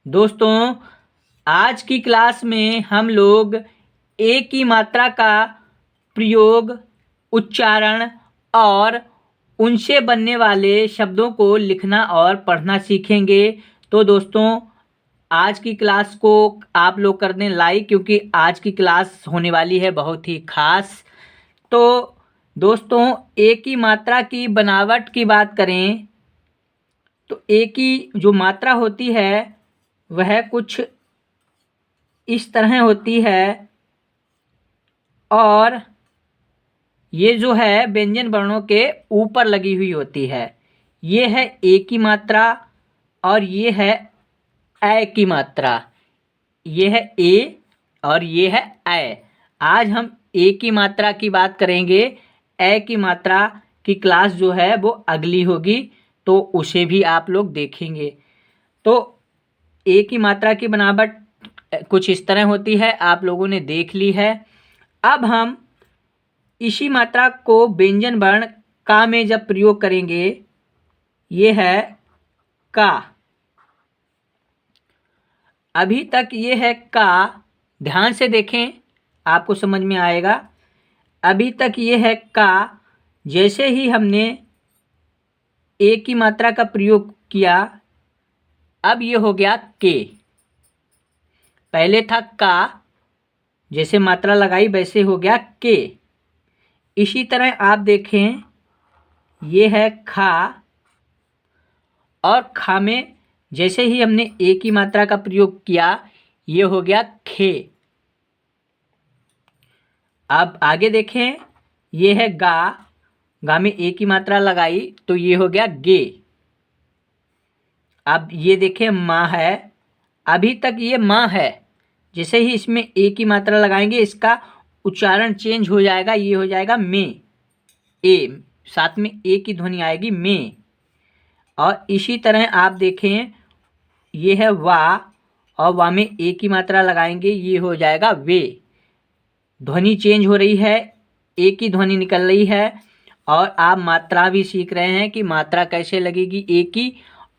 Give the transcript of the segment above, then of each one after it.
दोस्तों, आज की क्लास में हम लोग ए की मात्रा का प्रयोग, उच्चारण और उनसे बनने वाले शब्दों को लिखना और पढ़ना सीखेंगे। तो दोस्तों, आज की क्लास को आप लोग कर दें लाइक, क्योंकि आज की क्लास होने वाली है बहुत ही खास। तो दोस्तों, ए की मात्रा की बनावट की बात करें तो ए की जो मात्रा होती है वह कुछ इस तरह होती है, और ये जो है व्यंजन वर्णों के ऊपर लगी हुई होती है। ये है ए की मात्रा और ये है ए की मात्रा। ये है ए और ये है ए। आज हम ए की मात्रा की बात करेंगे। ए की मात्रा की क्लास जो है वो अगली होगी, तो उसे भी आप लोग देखेंगे। तो ए की मात्रा की बनावट कुछ इस तरह होती है, आप लोगों ने देख ली है। अब हम इसी मात्रा को व्यंजन वर्ण का में जब प्रयोग करेंगे, ये है का। अभी तक ये है का, ध्यान से देखें आपको समझ में आएगा। अभी तक ये है का, जैसे ही हमने ए की मात्रा का प्रयोग किया, अब ये हो गया के। पहले था का, जैसे मात्रा लगाई वैसे हो गया के। इसी तरह आप देखें, ये है खा, और खा में जैसे ही हमने ए की मात्रा का प्रयोग किया, ये हो गया खे। अब आगे देखें, ये है गा, गा में ए की मात्रा लगाई तो ये हो गया गे। अब ये देखें माँ है, अभी तक ये माँ है, जैसे ही इसमें ए की मात्रा लगाएंगे इसका उच्चारण चेंज हो जाएगा, ये हो जाएगा में। ए, साथ में ए की ध्वनि आएगी में। और इसी तरह आप देखें, ये है वा, और वा में ए की मात्रा लगाएंगे, ये हो जाएगा वे। ध्वनि चेंज हो रही है, ए की ध्वनि निकल रही है, और आप मात्रा भी सीख रहे हैं कि मात्रा कैसे लगेगी ए की,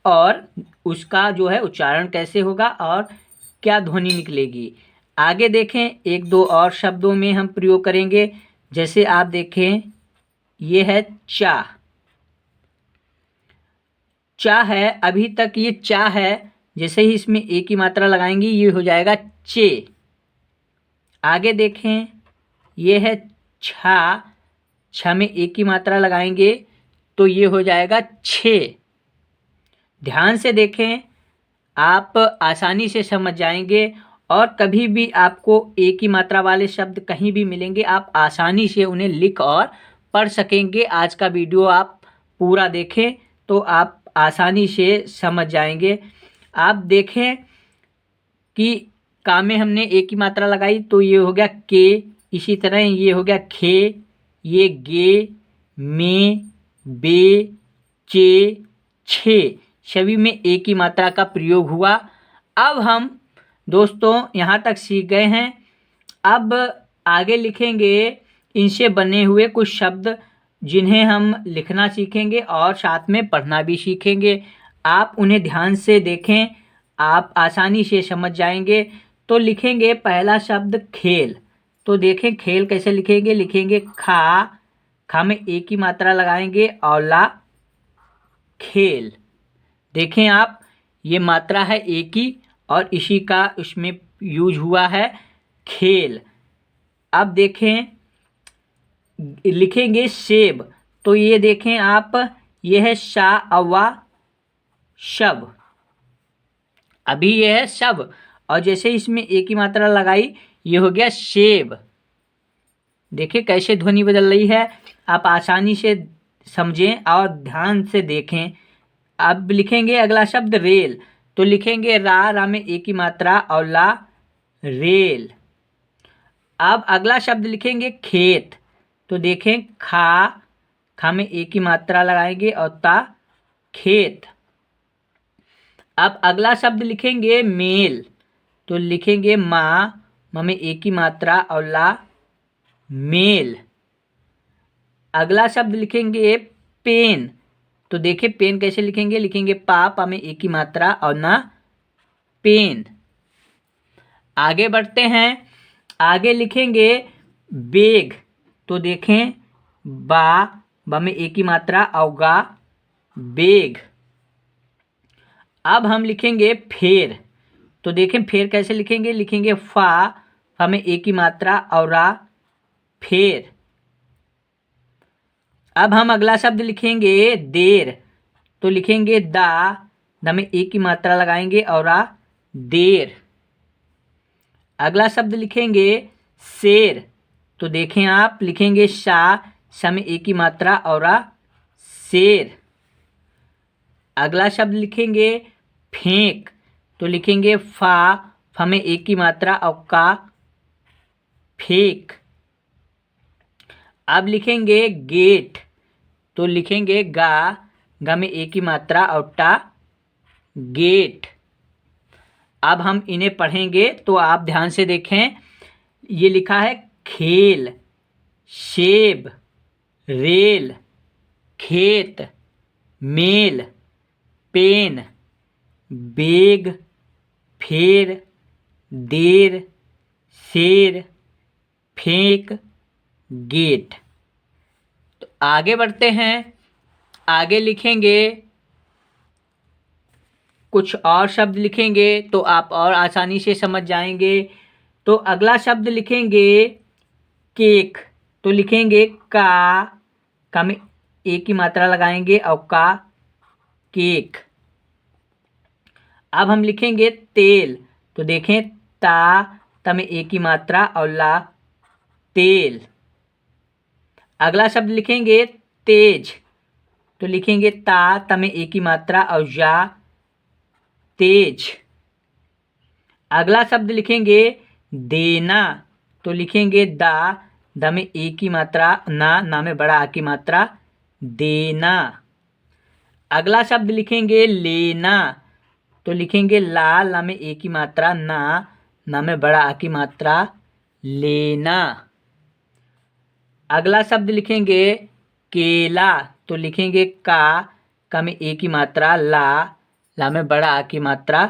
और उसका जो है उच्चारण कैसे होगा और क्या ध्वनि निकलेगी। आगे देखें, एक दो और शब्दों में हम प्रयोग करेंगे। जैसे आप देखें, ये है चा। चा है, अभी तक ये चा है, जैसे ही इसमें ए की मात्रा लगाएंगे ये हो जाएगा चे। आगे देखें, ये है छा, छा में ए की मात्रा लगाएंगे तो ये हो जाएगा छे। ध्यान से देखें, आप आसानी से समझ जाएंगे, और कभी भी आपको ए की मात्रा वाले शब्द कहीं भी मिलेंगे, आप आसानी से उन्हें लिख और पढ़ सकेंगे। आज का वीडियो आप पूरा देखें तो आप आसानी से समझ जाएंगे। आप देखें कि का में हमने ए की मात्रा लगाई तो ये हो गया के। इसी तरह ये हो गया खे, ये गे, में, बे, चे, छे, सभी में ए की मात्रा का प्रयोग हुआ। अब हम दोस्तों यहाँ तक सीख गए हैं। अब आगे लिखेंगे इनसे बने हुए कुछ शब्द, जिन्हें हम लिखना सीखेंगे और साथ में पढ़ना भी सीखेंगे। आप उन्हें ध्यान से देखें, आप आसानी से समझ जाएंगे। तो लिखेंगे पहला शब्द खेल। तो देखें खेल कैसे लिखेंगे। लिखेंगे खा, खा में ए की मात्रा लगाएंगे और ला, खेल। देखें आप, ये मात्रा है ए की और इसी का इसमें यूज हुआ है खेल। अब देखें, लिखेंगे सेब। तो ये देखें आप, ये है शा अवा शब। अभी ये है शब, और जैसे इसमें ए की मात्रा लगाई ये हो गया सेब। देखिए कैसे ध्वनि बदल रही है, आप आसानी से समझें और ध्यान से देखें। अब लिखेंगे अगला शब्द रेल। तो लिखेंगे रा, रा में ए की मात्रा और ला, रेल। अब अगला शब्द लिखेंगे खेत। तो देखें खा, खा में ए की मात्रा लगाएंगे और ता, खेत। अब अगला शब्द लिखेंगे मेल। तो लिखेंगे माँ, माँ में ए की मात्रा और ला, मेल। अगला शब्द लिखेंगे पेन। तो देखिए पेन कैसे लिखेंगे। लिखेंगे पा, पा में ए की मात्रा और ना, पेन। आगे बढ़ते हैं, आगे लिखेंगे बेग। तो देखें बा में एक ही मात्रा और गा, बेग। अब हम लिखेंगे फेर। तो देखें फेर कैसे लिखेंगे, लिखेंगे फा में एक ही मात्रा और रा, फेर। अब हम अगला शब्द लिखेंगे देर। तो लिखेंगे दा में एक ही मात्रा लगाएंगे और रा, देर। अगला शब्द लिखेंगे शेर। तो देखें आप लिखेंगे शा में एक ही मात्रा और रा, शेर। अगला शब्द लिखेंगे फेंक। तो लिखेंगे फा में एक ही मात्रा और का, फेंक। अब लिखेंगे गेट। तो लिखेंगे गा में एक ही मात्रा और टा, गेट। अब हम इन्हें पढ़ेंगे तो आप ध्यान से देखें। ये लिखा है खेल, सेब, रेल, खेत, मेल, पेन, बेग, फेर, देर, शेर, फेंक, गेट। तो आगे बढ़ते हैं, आगे लिखेंगे कुछ और शब्द लिखेंगे तो आप और आसानी से समझ जाएंगे। तो अगला शब्द लिखेंगे केक। तो लिखेंगे का में एक ही मात्रा लगाएंगे और का, केक। अब हम लिखेंगे तेल। तो देखें ता में एक ही मात्रा और ला, तेल। अगला शब्द लिखेंगे तेज। तो लिखेंगे ता में एक ही मात्रा और जा, तेज। अगला शब्द लिखेंगे देना। तो लिखेंगे दा में एक ही मात्रा, ना में बड़ा आ की मात्रा, देना। अगला शब्द लिखेंगे लेना। तो लिखेंगे ला में एक ही मात्रा, ना में बड़ा आ की मात्रा, लेना। अगला शब्द लिखेंगे केला। तो लिखेंगे का में एक ही मात्रा, ला में बड़ा आ की मात्रा,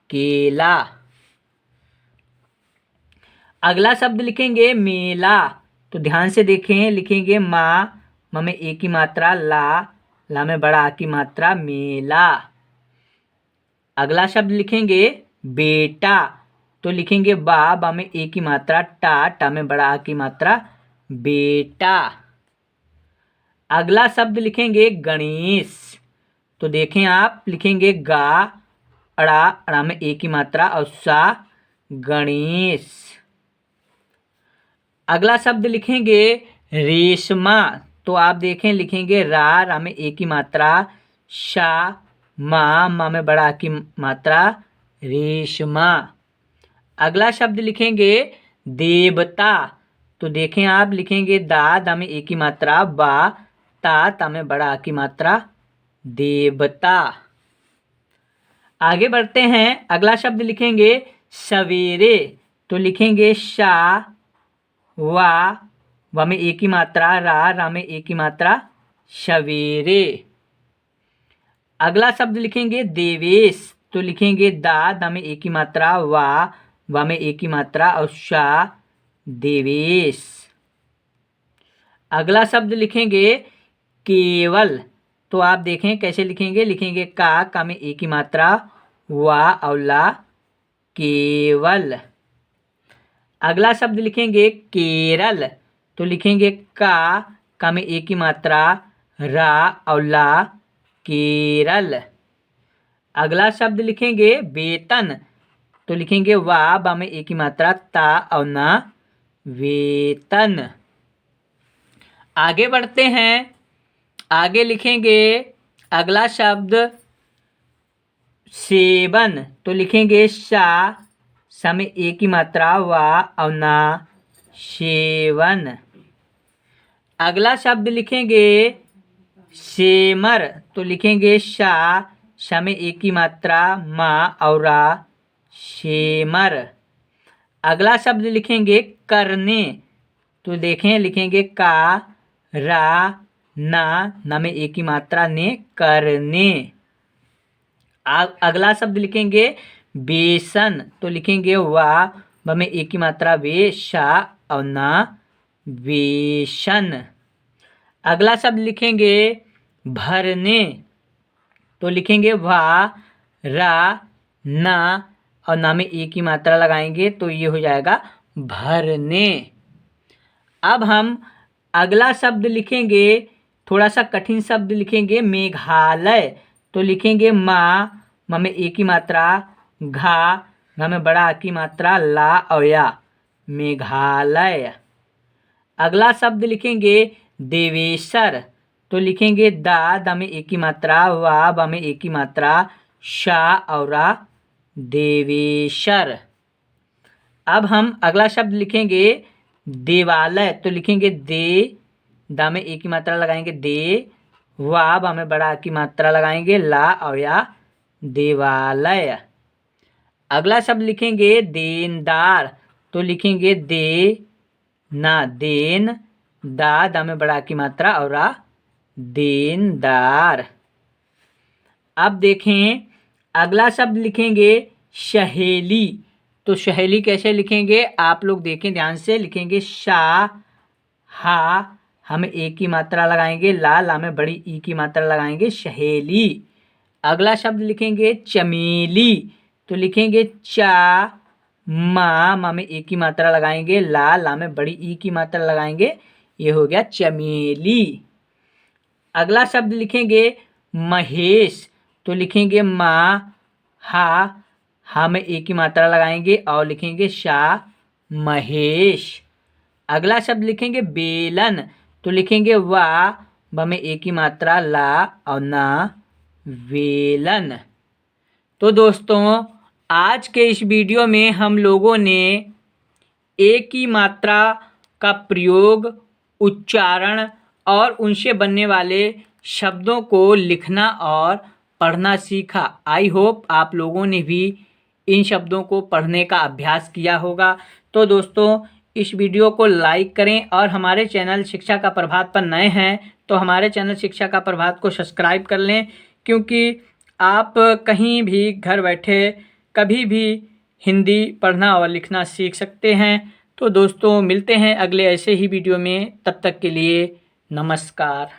केला। अगला शब्द लिखेंगे मेला। तो ध्यान से देखें, लिखेंगे माँ में एक ही मात्रा, ला में बड़ा आ की मात्रा, मेला। अगला शब्द लिखेंगे बेटा। तो लिखेंगे बा में एक ही मात्रा, टा में बड़ा आ की मात्रा, बेटा। अगला शब्द लिखेंगे गणेश। तो देखें आप लिखेंगे अड़ा में एक ही मात्रा और सा, गणेश। अगला शब्द लिखेंगे रेशमा। तो आप देखें लिखेंगे रा में एक ही मात्रा, शा, माँ में बड़ा की मात्रा, रेशमा। अगला शब्द लिखेंगे देवता। तो देखें आप लिखेंगे दा में एक ही मात्रा, ता में बड़ा की मात्रा, देवता। आगे बढ़ते हैं, अगला शब्द लिखेंगे सवेरे। तो लिखेंगे शा वा में एक ही मात्रा, रा में एक ही मात्रा, सवेरे। अगला शब्द लिखेंगे देवेश। तो लिखेंगे दा में एक ही मात्रा, वा में एक ही मात्रा और शा, देवेश। अगला शब्द लिखेंगे केवल। तो आप देखें कैसे लिखेंगे, लिखेंगे का में एक ही मात्रा, वा और ला, केवल। अगला शब्द लिखेंगे केरल। तो लिखेंगे का में एक ही मात्रा, रा और ला, केरल। अगला शब्द लिखेंगे वेतन। तो लिखेंगे बा में एक ही मात्रा, ता और ना, वेतन। आगे बढ़ते हैं, आगे लिखेंगे अगला शब्द सेवन। तो लिखेंगे सा में एक ही मात्रा, वा और ना, सेवन। अगला शब्द लिखेंगे सेमर। तो लिखेंगे शा में एक ही मात्रा, माँ और रा, सेमर। अगला शब्द लिखेंगे करने। तो देखें लिखेंगे का, रा, ना में एक ही मात्रा, ने, करने। अगला शब्द लिखेंगे बेसन तो लिखेंगे वा में एक की मात्रा वे, शा और ना वेशन। अगला शब्द लिखेंगे भरने तो लिखेंगे भा रा ना और ना में एक की मात्रा लगाएंगे तो ये हो जाएगा भरने। अब हम अगला शब्द लिखेंगे, थोड़ा सा कठिन शब्द लिखेंगे मेघालय तो लिखेंगे माँ में एक की मात्रा, घा में बड़ा की मात्रा, ला और या, मेघालय। अगला शब्द लिखेंगे देवेशर तो लिखेंगे दा में एक की मात्रा, वा में एक की मात्रा, शा और रा, देवेशर। अब हम अगला शब्द लिखेंगे देवालय तो लिखेंगे दे दा में एक की मात्रा लगाएंगे दे, वा में बड़ा की मात्रा लगाएंगे, ला और या, देवालय। अगला शब्द लिखेंगे देनदार तो लिखेंगे दे ना देन, दा में बड़ा की मात्रा और रा, देनदार। अब देखें अगला शब्द लिखेंगे सहेली तो सहेली कैसे लिखेंगे आप लोग देखें ध्यान से। लिखेंगे शा हा हम एक की मात्रा लगाएंगे, ला में बड़ी ई की मात्रा लगाएंगे, सहेली। अगला शब्द लिखेंगे चमेली तो लिखेंगे चा मा में एक की मात्रा लगाएंगे, ला में बड़ी ई की मात्रा लगाएंगे, ये हो गया चमेली। अगला शब्द लिखेंगे महेश तो लिखेंगे मा हा में एक की मात्रा लगाएंगे और लिखेंगे शा, महेश। अगला शब्द लिखेंगे बेलन तो लिखेंगे वा में एक की मात्रा, ला और ना, वेलन। तो दोस्तों आज के इस वीडियो में हम लोगों ने एक की मात्रा का प्रयोग, उच्चारण और उनसे बनने वाले शब्दों को लिखना और पढ़ना सीखा। आई होप आप लोगों ने भी इन शब्दों को पढ़ने का अभ्यास किया होगा। तो दोस्तों इस वीडियो को लाइक करें और हमारे चैनल शिक्षा का प्रभात पर नए हैं तो हमारे चैनल शिक्षा का प्रभात को सब्सक्राइब कर लें, क्योंकि आप कहीं भी घर बैठे कभी भी हिंदी पढ़ना और लिखना सीख सकते हैं। तो दोस्तों मिलते हैं अगले ऐसे ही वीडियो में, तब तक के लिए नमस्कार।